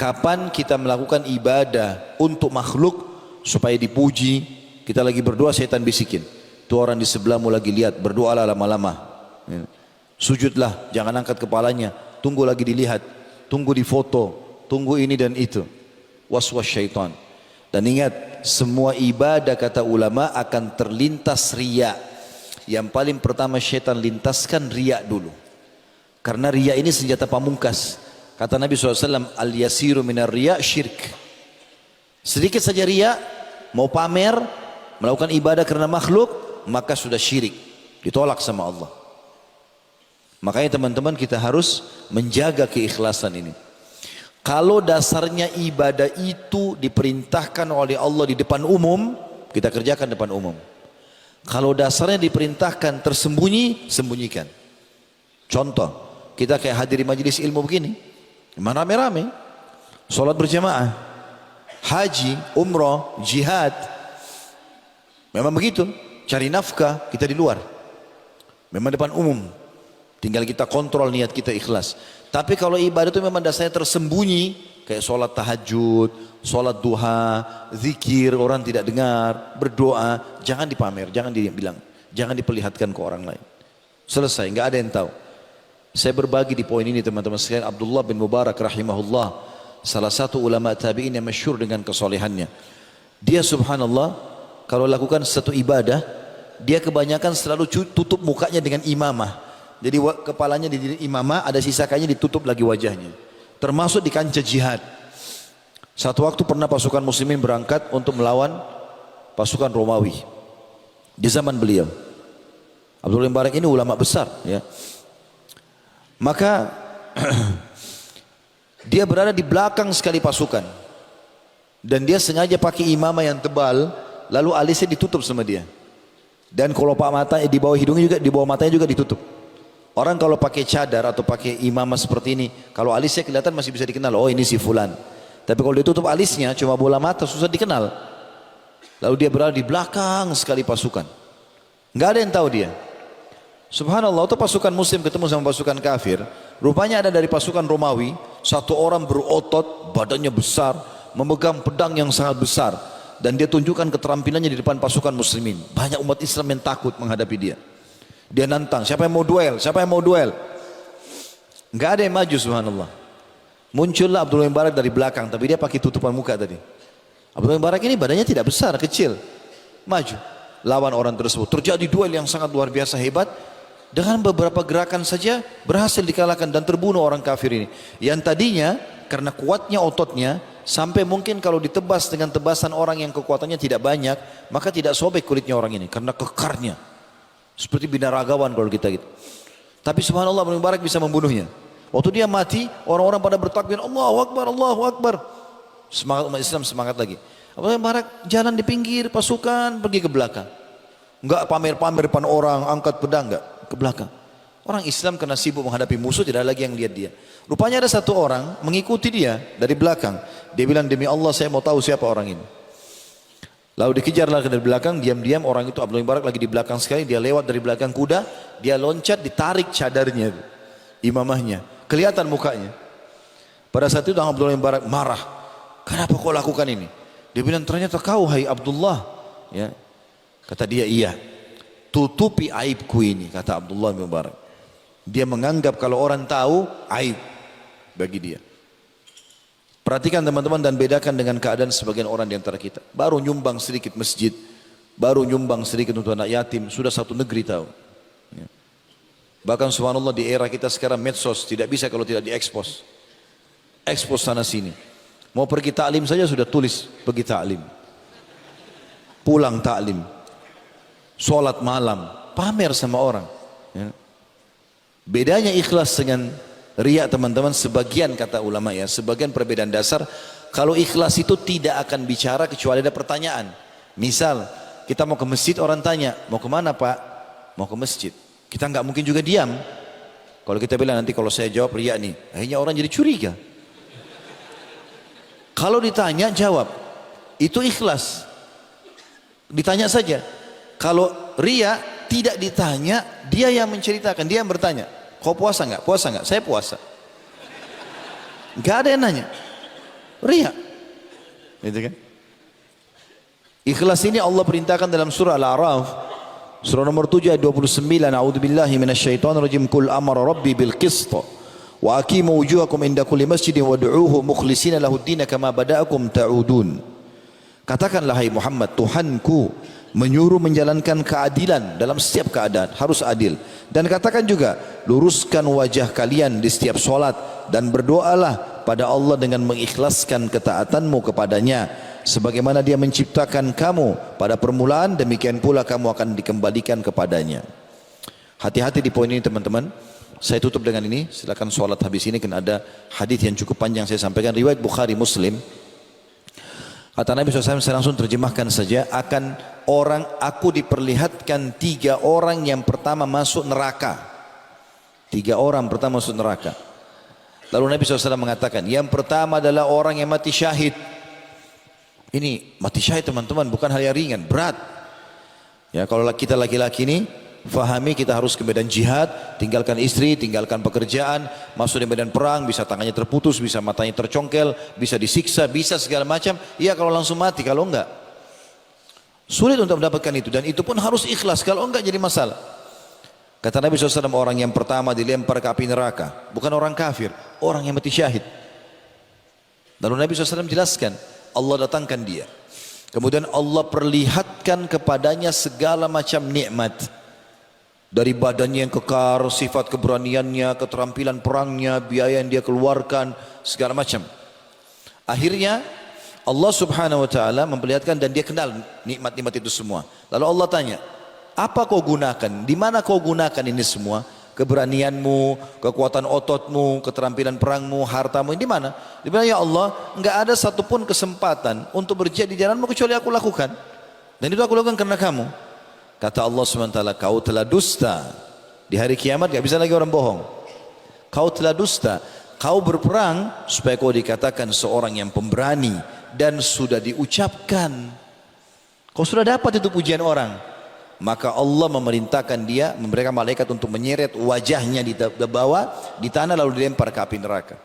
Kapan kita melakukan ibadah untuk makhluk supaya dipuji, kita lagi berdoa setan bisikin, tuh orang di sebelahmu lagi lihat, berdoalah lama-lama, sujudlah, jangan angkat kepalanya, tunggu lagi dilihat, tunggu difoto, tunggu ini dan itu. Waswas syaitan. Dan ingat, semua ibadah kata ulama akan terlintas riya. Yang paling pertama syaitan lintaskan riya dulu, karena riya ini senjata pamungkas. Kata Nabi SAW, al-yasiru minar riya syirk. Sedikit saja riya, mau pamer, melakukan ibadah karena makhluk, maka sudah syirik, ditolak sama Allah. Makanya teman-teman, kita harus menjaga keikhlasan ini. Kalau dasarnya ibadah itu diperintahkan oleh Allah di depan umum, kita kerjakan depan umum. Kalau dasarnya diperintahkan tersembunyi, sembunyikan. Contoh, kita kayak hadiri majelis ilmu begini, rame-rame, sholat berjamaah, haji, umrah, jihad, memang begitu. Cari nafkah, kita di luar, memang depan umum, tinggal kita kontrol niat kita ikhlas. Tapi kalau ibadah itu memang dasarnya tersembunyi, kayak sholat tahajud, sholat duha, zikir, orang tidak dengar, berdoa, jangan dipamer, jangan dibilang, jangan diperlihatkan ke orang lain. Selesai, nggak ada yang tahu. Saya berbagi di poin ini teman-teman sekalian. Abdullah bin Mubarak rahimahullah, salah satu ulama tabi'in yang masyhur dengan kesolehannya. Dia subhanallah, kalau lakukan satu ibadah, dia kebanyakan selalu tutup mukanya dengan imamah. Jadi kepalanya di imamah, ada sisa kainnya ditutup lagi wajahnya. Termasuk di kancah jihad. Satu waktu pernah pasukan muslimin berangkat untuk melawan pasukan Romawi di zaman beliau. Abdullah bin Mubarak ini ulama besar, ya. Maka dia berada di belakang sekali pasukan, dan dia sengaja pakai imamah yang tebal, lalu alisnya ditutup sama dia, dan kelopak mata di bawah hidungnya juga, di bawah matanya juga ditutup. Orang kalau pakai cadar atau pakai imamah seperti ini, kalau alisnya kelihatan masih bisa dikenal, oh ini si fulan. Tapi kalau ditutup alisnya, cuma bola mata, susah dikenal. Lalu dia berada di belakang sekali pasukan, nggak ada yang tahu dia. Subhanallah, itu pasukan muslim ketemu sama pasukan kafir. Rupanya ada dari pasukan Romawi, satu orang berotot, badannya besar, memegang pedang yang sangat besar, dan dia tunjukkan keterampilannya di depan pasukan muslimin. Banyak umat Islam yang takut menghadapi dia. Dia nantang, siapa yang mau duel? Siapa yang mau duel? Nggak ada yang maju, subhanallah. Muncullah Abdullah bin Mubarak dari belakang, tapi dia pakai tutupan muka tadi. Abdullah bin Mubarak ini badannya tidak besar, kecil. Maju, lawan orang tersebut. Terjadi duel yang sangat luar biasa hebat. Dengan beberapa gerakan saja berhasil dikalahkan dan terbunuh orang kafir ini. Yang tadinya karena kuatnya ototnya, sampai mungkin kalau ditebas dengan tebasan orang yang kekuatannya tidak banyak, maka tidak sobek kulitnya orang ini karena kekarnya. Seperti binaragawan kalau kita gitu. Tapi subhanallah, Abdullah bin Mubarak bisa membunuhnya. Waktu dia mati, orang-orang pada bertakbir, Allahu Akbar, Allahu Akbar. Semangat umat Islam semangat lagi. Abdullah bin Mubarak jalan di pinggir pasukan, pergi ke belakang. Enggak pamer-pamer depan orang, angkat pedang, enggak, ke belakang. Orang Islam kena sibuk menghadapi musuh, tidak ada lagi yang lihat dia. Rupanya ada satu orang mengikuti dia dari belakang. Dia bilang, demi Allah saya mau tahu siapa orang ini. Lalu dikejarlah dari belakang, diam-diam orang itu, Abdullah bin Mubarak lagi di belakang sekali, dia lewat dari belakang kuda, dia loncat, ditarik cadarnya, imamahnya, kelihatan mukanya. Pada saat itu Abdullah bin Mubarak marah, kenapa kau lakukan ini? Dia bilang, ternyata kau hai Abdullah, ya. Kata dia, iya, tutupi aibku ini, kata Abdullah bin Mubarak. Dia menganggap kalau orang tahu, aib bagi dia. Perhatikan teman-teman dan bedakan dengan keadaan sebagian orang di antara kita. Baru nyumbang sedikit masjid, baru nyumbang sedikit untuk anak yatim, sudah satu negeri tahu. Ya. Bahkan subhanallah di era kita sekarang medsos tidak bisa kalau tidak diekspos. Ekspos sana sini. Mau pergi taklim saja sudah tulis pergi taklim. Pulang taklim. Sholat malam, pamer sama orang. Ya. Bedanya ikhlas dengan riya teman-teman, sebagian kata ulama ya, sebagian perbedaan dasar. Kalau ikhlas itu tidak akan bicara kecuali ada pertanyaan. Misal kita mau ke masjid, orang tanya, mau kemana Pak? Mau ke masjid. Kita nggak mungkin juga diam. Kalau kita bilang nanti kalau saya jawab riya nih, akhirnya orang jadi curiga. Kalau ditanya jawab, itu ikhlas. Ditanya saja. Kalau riya tidak ditanya, dia yang menceritakan, dia yang bertanya. Kau puasa nggak? Puasa nggak? Saya puasa. Nggak ada yang nanya. Riya. Gitu kan? Ikhlas ini Allah perintahkan dalam surah Al-A'raf, surah nomor 7 ayat 29. A'udzubillahi minasyaitonirrajim. Qul amara rabbi bil qist wa aqimu wujuhakum inda kulli masjidin wad'uuhu mukhlishina lahud-din kama bada'akum ta'udun. Katakanlah hai Muhammad, Tuhanku menyuruh menjalankan keadilan dalam setiap keadaan, harus adil. Dan katakan juga, luruskan wajah kalian di setiap solat dan berdoalah pada Allah dengan mengikhlaskan ketaatanmu kepadanya. Sebagaimana dia menciptakan kamu pada permulaan, demikian pula kamu akan dikembalikan kepadanya. Hati-hati di poin ini teman-teman. Saya tutup dengan ini, silakan solat habis ini, karena ada hadis yang cukup panjang saya sampaikan, riwayat Bukhari Muslim. Kata Nabi SAW, saya langsung terjemahkan saja, aku diperlihatkan 3 orang yang pertama masuk neraka. 3 orang pertama masuk neraka. Lalu Nabi SAW mengatakan, yang pertama adalah orang yang mati syahid. Ini mati syahid teman-teman, bukan hal yang ringan, berat. Ya, kalau kita laki-laki ini, fahami kita harus ke medan jihad, tinggalkan istri, tinggalkan pekerjaan, masuk di medan perang, bisa tangannya terputus, bisa matanya tercongkel, bisa disiksa, bisa segala macam. Iya kalau langsung mati, kalau enggak sulit untuk mendapatkan itu, dan itu pun harus ikhlas, kalau enggak jadi masalah. Kata Nabi SAW, orang yang pertama dilempar ke api neraka bukan orang kafir, orang yang mati syahid. Lalu Nabi SAW jelaskan, Allah datangkan dia, kemudian Allah perlihatkan kepadanya segala macam nikmat, dari badannya yang kekar, sifat keberaniannya, keterampilan perangnya, biaya yang dia keluarkan, segala macam. Akhirnya Allah Subhanahu wa taala memperlihatkan dan dia kenal nikmat-nikmat itu semua. Lalu Allah tanya, apa kau gunakan? Di mana kau gunakan ini semua? Keberanianmu, kekuatan ototmu, keterampilan perangmu, hartamu, di mana? Di mana ya Allah? Enggak ada satupun kesempatan untuk berjihad di jalanmu kecuali aku lakukan. Dan itu aku lakukan karena kamu. Kata Allah SWT, kau telah dusta. Di hari kiamat gak bisa lagi orang bohong. Kau telah dusta. Kau berperang supaya kau dikatakan seorang yang pemberani, dan sudah diucapkan. Kau sudah dapat itu pujian orang. Maka Allah memerintahkan dia, memberikan malaikat untuk menyeret wajahnya di bawah, di tanah, lalu dilempar ke api neraka.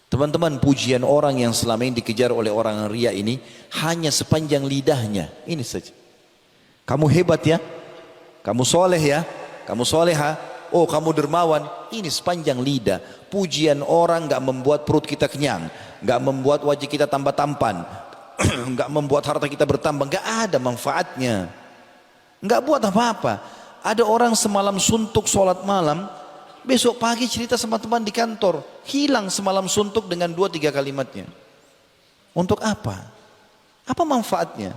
Teman-teman, pujian orang yang selama ini dikejar oleh orang ria ini hanya sepanjang lidahnya. Ini saja. Kamu hebat ya, kamu soleh ya, kamu soleha, oh kamu dermawan. Ini sepanjang lidah. Pujian orang gak membuat perut kita kenyang, gak membuat wajah kita tambah tampan, gak membuat harta kita bertambah, gak ada manfaatnya, gak buat apa-apa. Ada orang semalam suntuk sholat malam, besok pagi cerita sama teman di kantor, hilang semalam suntuk dengan 2-3 kalimatnya. Untuk apa? Apa manfaatnya?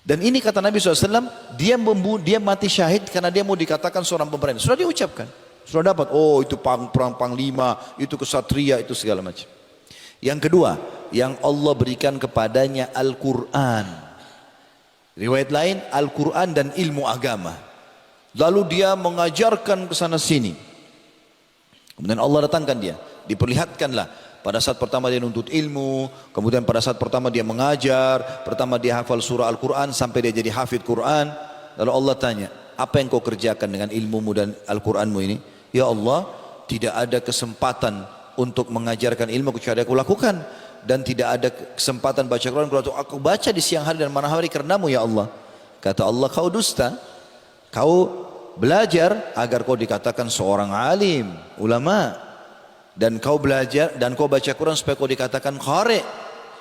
Dan ini kata Nabi SAW, dia mati syahid karena dia mau dikatakan seorang pemberani. Sudah diucapkan, sudah dapat. Oh itu perang panglima, itu kesatria, itu segala macam. Yang kedua, yang Allah berikan kepadanya Al-Quran. Riwayat lain, Al-Quran dan ilmu agama. Lalu dia mengajarkan ke sana sini. Kemudian Allah datangkan dia, diperlihatkanlah. Pada saat pertama dia nuntut ilmu, kemudian pada saat pertama dia mengajar, pertama dia hafal surah Al-Quran sampai dia jadi hafid Quran. Lalu Allah tanya, apa yang kau kerjakan dengan ilmumu dan Al-Quranmu ini? Ya Allah, tidak ada kesempatan untuk mengajarkan ilmu kecuali aku lakukan, dan tidak ada kesempatan baca Quran kalau aku baca di siang hari dan malam hari karenamu ya Allah. Kata Allah, kau dusta. Kau belajar agar kau dikatakan seorang alim, ulama. Dan kau belajar dan kau baca Quran supaya kau dikatakan qari,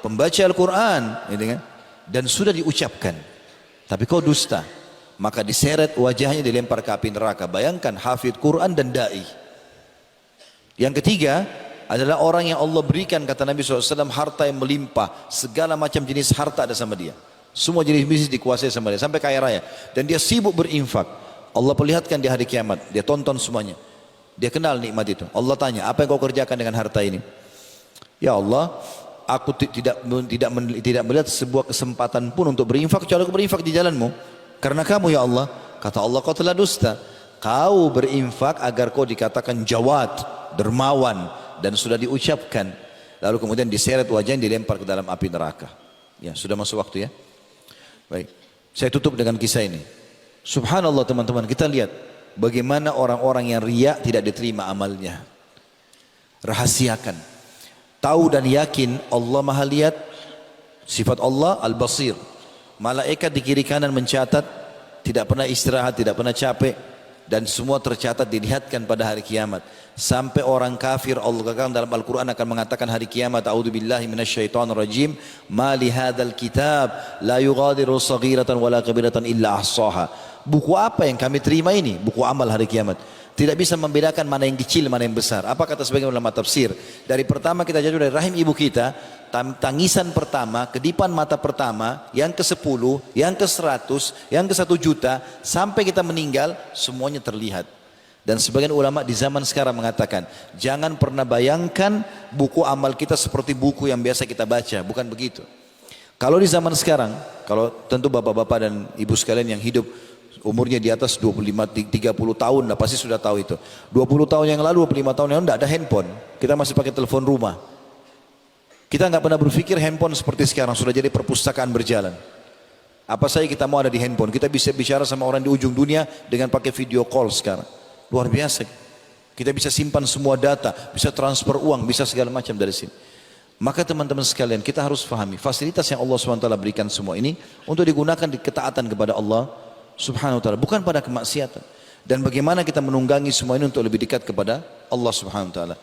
pembaca Al-Quran, gitu kan? Dan sudah diucapkan, tapi kau dusta, maka diseret wajahnya, dilempar ke api neraka. Bayangkan hafid Quran dan dai. Yang ketiga adalah orang yang Allah berikan, kata Nabi SAW, harta yang melimpah, segala macam jenis harta ada sama dia, semua jenis bisnis dikuasai sama dia, sampai kaya raya, dan dia sibuk berinfak. Allah perlihatkan di hari kiamat, dia tonton semuanya. Dia kenal nikmat itu. Allah tanya, apa yang kau kerjakan dengan harta ini? Ya Allah, aku tidak melihat sebuah kesempatan pun untuk berinfak kecuali aku berinfak di jalanmu karena kamu ya Allah. Kata Allah, kau telah dusta. Kau berinfak agar kau dikatakan jawad, dermawan, dan sudah diucapkan. Lalu kemudian diseret wajahnya, dilempar ke dalam api neraka. Ya, sudah masuk waktu ya. Baik, saya tutup dengan kisah ini. Subhanallah teman-teman, kita lihat bagaimana orang-orang yang riya tidak diterima amalnya. Rahasiakan. tahu dan yakin Allah Maha lihat, sifat Allah Al-Basir. Malaikat di kiri kanan mencatat, tidak pernah istirahat, tidak pernah capek, dan semua tercatat dilihatkan pada hari kiamat. Sampai orang kafir, Allah katakan dalam Al-Quran akan mengatakan hari kiamat, a'udzubillahi minasyaitonir rajim, ma li hadzal kitab la yughadiru saghiratan wala kabiratan illa ahsaha. Buku apa yang kami terima ini? Buku amal hari kiamat. Tidak bisa membedakan mana yang kecil, mana yang besar. Apa kata sebagian ulama tafsir? Dari pertama kita jatuh dari rahim ibu kita, tangisan pertama, kedipan mata pertama, yang ke-10, yang ke-100, yang ke-1 juta, sampai kita meninggal, semuanya terlihat. Dan sebagian ulama di zaman sekarang mengatakan, jangan pernah bayangkan buku amal kita seperti buku yang biasa kita baca. Bukan begitu. Kalau di zaman sekarang, kalau tentu bapak-bapak dan ibu sekalian yang hidup umurnya di atas 25-30 tahun, lah pasti sudah tahu itu. 20 tahun yang lalu, 25 tahun yang lalu tidak ada handphone. Kita masih pakai telepon rumah. Kita nggak pernah berpikir handphone seperti sekarang, sudah jadi perpustakaan berjalan. Apa saja kita mau ada di handphone. Kita bisa bicara sama orang di ujung dunia dengan pakai video call sekarang. Luar biasa. Kita bisa simpan semua data, bisa transfer uang, bisa segala macam dari sini. Maka teman-teman sekalian, kita harus fahami fasilitas yang Allah SWT berikan semua ini untuk digunakan di ketaatan kepada Allah Subhanahu wa ta'ala, bukan pada kemaksiatan. Dan bagaimana kita menunggangi semua ini untuk lebih dekat kepada Allah Subhanahu wa ta'ala.